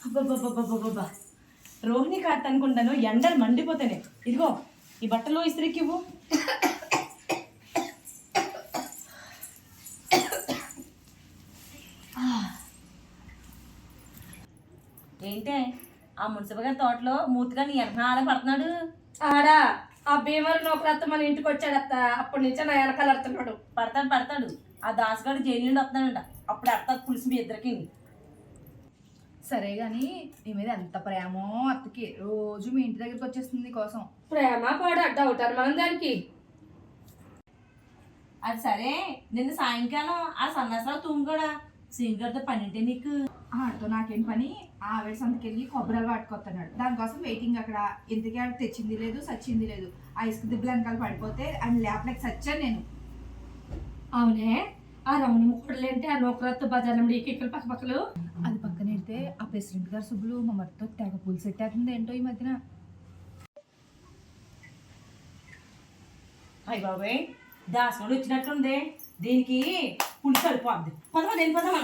అబ్బబ్బబ్బబ్బబ్బబ్బా రోహిణి కార్త్ అనుకుంటాను, ఎండలు మండిపోతానే. ఇదిగో ఈ బట్టలు ఇస్త్రీకి ఇవ్వు. ఏంటే ఆ మున్సిపల్ గారి తోటలో మూతిగా నీ ఎనకాల పడుతున్నాడు. ఆడా ఆ భీమవరం నౌకరత్త మన ఇంటికి వచ్చాడత్త. అప్పటి నుంచే నా వెనకాల అడుతున్నాడు. పడతాడు. ఆ దాసుగాడు జైలు నుండి వస్తున్నాడంట. అప్పుడు అత్త పులిసి మీ ఇద్దరికి. సరే గాని నీ మీద ఎంత ప్రేమో అత్తకి. రోజు మీ ఇంటి దగ్గరికి వచ్చేస్తుంది కోసం. ప్రేమ పాడు డౌట్ మనం దానికి. అది సరే, నిన్న సాయంకాలం ఆ సన్నాసరావు తుమ్ముగోడా సింగర్తో పనింటే నీకు. ఆడితో నాకేం పని? ఆవిడ సంతకెళ్ళి కొబ్బరిలు పట్టుకొస్తున్నాడు. దానికోసం వెయిటింగ్ అక్కడ. ఇంతకీ ఆవిడ తెచ్చింది లేదు, సచ్చింది లేదు. ఆ ఇసుక దిబ్బలు వెనకాల పడిపోతే అని లేపలేక సచ్చాను నేను. అవునే ఆ రమణ ముక్కడులేంటే ఆ నౌకరత్త బజార్ ఇక్కడ పక్క పక్కలు. అది పక్కన పెడితే ఆ ప్రెసిడెంట్ గారు శుభ్లు మా మరితో తెగ పూలు సెట్టేస్తుంది ఏంటో ఈ మధ్యన. అయ్య బాబాయ్, దాసుగాడు వచ్చినట్టుంది. దీనికి పులి సరిపోద్ది. పదమా.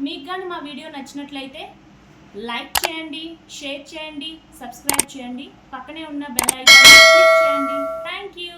మీకు కానీ మా వీడియో నచ్చినట్లయితే లైక్ చేయండి, షేర్ చేయండి, సబ్స్క్రైబ్ చేయండి, పక్కనే ఉన్న బెల్ ఐకాన్ క్లిక్ చేయండి. Thank you.